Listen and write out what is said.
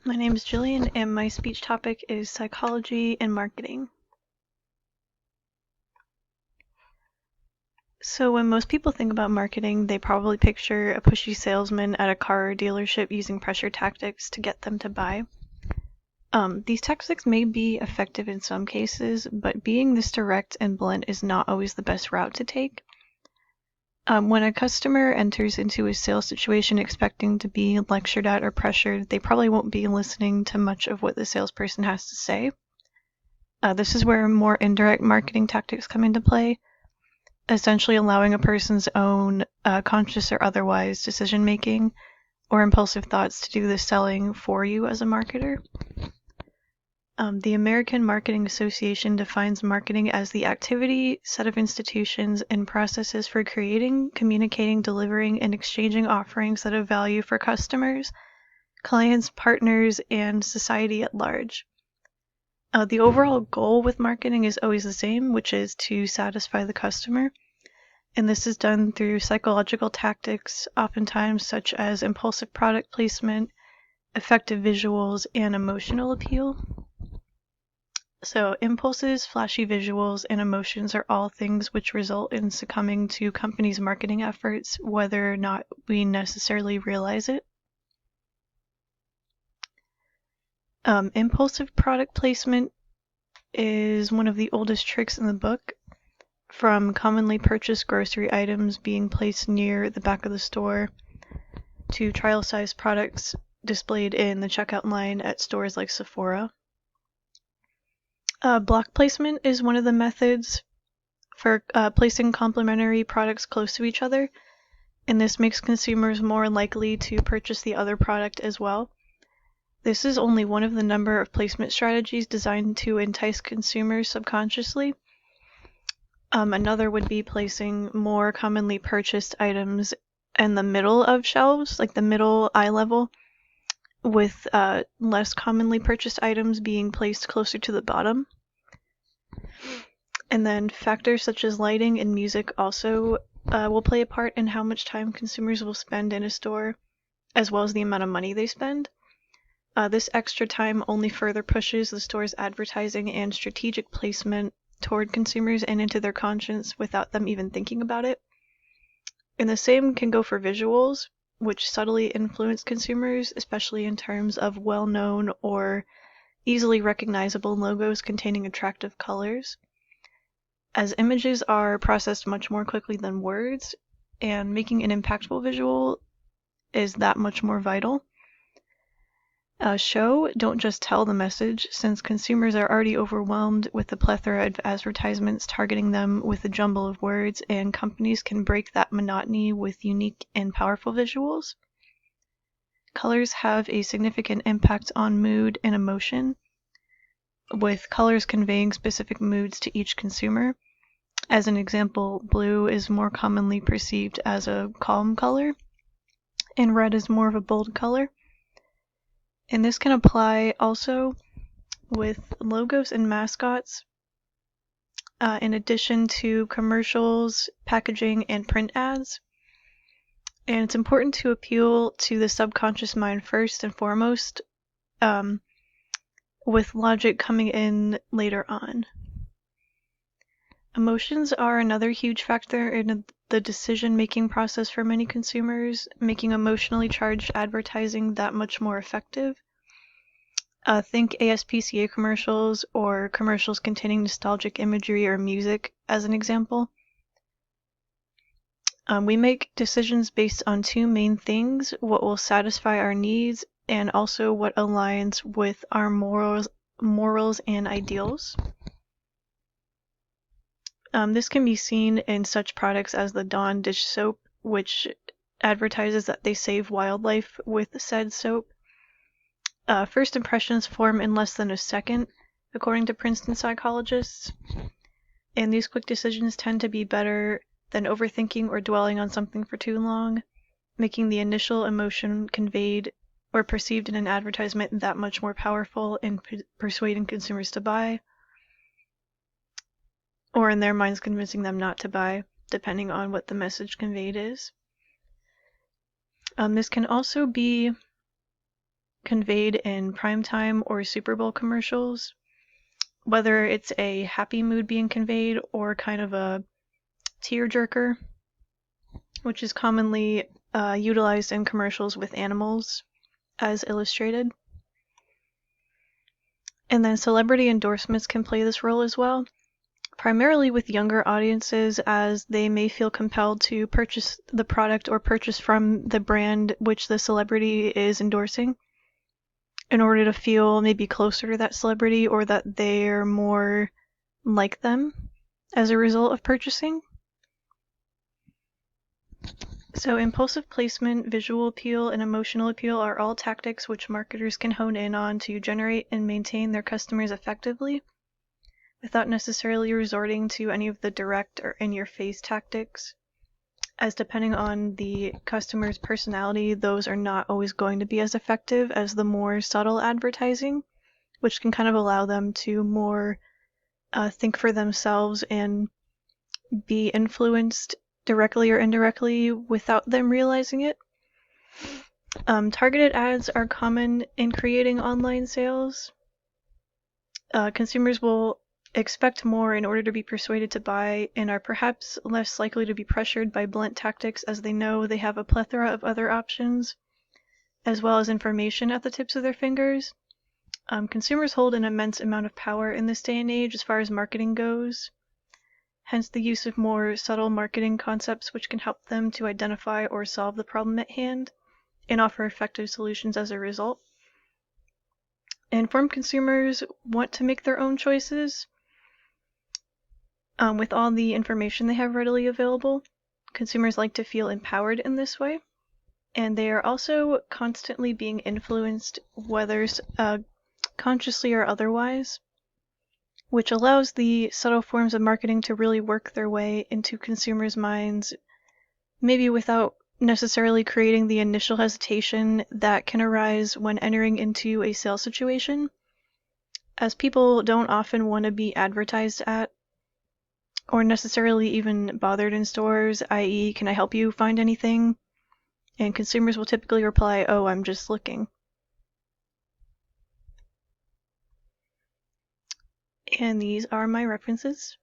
My name is Jillian, and my speech topic is psychology and marketing. So when most people think about marketing, they probably picture a pushy salesman at a car dealership using pressure tactics to get them to buy. These tactics may be effective in some cases, but being this direct and blunt is not always the best route to take. When a customer enters into a sales situation expecting to be lectured at or pressured, they probably won't be listening to much of what the salesperson has to say. This is where more indirect marketing tactics come into play, essentially allowing a person's own conscious or otherwise decision-making or impulsive thoughts to do the selling for you as a marketer. The American Marketing Association defines marketing as the activity, set of institutions, and processes for creating, communicating, delivering, and exchanging offerings that have value for customers, clients, partners, and society at large. The overall goal with marketing is always the same, which is to satisfy the customer. And this is done through psychological tactics, oftentimes such as impulsive product placement, effective visuals, and emotional appeal. So impulses, flashy visuals, and emotions are all things which result in succumbing to companies' marketing efforts, whether or not we necessarily realize it. Impulsive product placement is one of the oldest tricks in the book, from commonly purchased grocery items being placed near the back of the store to trial-sized products displayed in the checkout line at stores like Sephora. Block placement is one of the methods for placing complementary products close to each other, and this makes consumers more likely to purchase the other product as well. This is only one of the number of placement strategies designed to entice consumers subconsciously. Another would be placing more commonly purchased items in the middle of shelves, like the middle eye level, with less commonly purchased items being placed closer to the bottom. And then factors such as lighting and music also will play a part in how much time consumers will spend in a store, as well as the amount of money they spend. This extra time only further pushes the store's advertising and strategic placement toward consumers and into their conscience without them even thinking about it. And the same can go for visuals, which subtly influence consumers, especially in terms of well-known or easily recognizable logos containing attractive colors. As images are processed much more quickly than words, and making an impactful visual is that much more vital. Show, don't just tell the message, since consumers are already overwhelmed with the plethora of advertisements targeting them with a jumble of words, and companies can break that monotony with unique and powerful visuals. Colors have a significant impact on mood and emotion, with colors conveying specific moods to each consumer. As an example, blue is more commonly perceived as a calm color, and red is more of a bold color. And this can apply also with logos and mascots, in addition to commercials, packaging, and print ads. And it's important to appeal to the subconscious mind first and foremost, with logic coming in later on. Emotions are another huge factor in the decision-making process for many consumers, making emotionally charged advertising that much more effective. Think ASPCA commercials or commercials containing nostalgic imagery or music as an example. We make decisions based on two main things: what will satisfy our needs and also what aligns with our morals and ideals. This can be seen in such products as the Dawn dish soap, which advertises that they save wildlife with said soap. First impressions form in less than a second, according to Princeton psychologists, and these quick decisions tend to be better than overthinking or dwelling on something for too long, making the initial emotion conveyed or perceived in an advertisement that much more powerful in persuading consumers to buy, or in their minds convincing them not to buy, depending on what the message conveyed is. This can also be conveyed in Primetime or Super Bowl commercials, whether it's a happy mood being conveyed or kind of a tearjerker, which is commonly utilized in commercials with animals, as illustrated. And then celebrity endorsements can play this role as well, primarily with younger audiences, as they may feel compelled to purchase the product or purchase from the brand which the celebrity is endorsing in order to feel maybe closer to that celebrity or that they're more like them as a result of purchasing. So impulsive placement, visual appeal, and emotional appeal are all tactics which marketers can hone in on to generate and maintain their customers effectively without necessarily resorting to any of the direct or in-your-face tactics, as depending on the customer's personality, those are not always going to be as effective as the more subtle advertising, which can kind of allow them to more think for themselves and be influenced directly or indirectly without them realizing it. Targeted ads are common in creating online sales. Consumers will expect more in order to be persuaded to buy and are perhaps less likely to be pressured by blunt tactics, as they know they have a plethora of other options as well as information at the tips of their fingers. Consumers hold an immense amount of power in this day and age as far as marketing goes, hence the use of more subtle marketing concepts which can help them to identify or solve the problem at hand and offer effective solutions as a result. Informed consumers want to make their own choices with all the information they have readily available. Consumers like to feel empowered in this way, and they are also constantly being influenced, whether consciously or otherwise, which allows the subtle forms of marketing to really work their way into consumers' minds, maybe without necessarily creating the initial hesitation that can arise when entering into a sales situation, as people don't often want to be advertised at or necessarily even bothered in stores, i.e., can I help you find anything? And consumers will typically reply, oh, I'm just looking. And these are my references.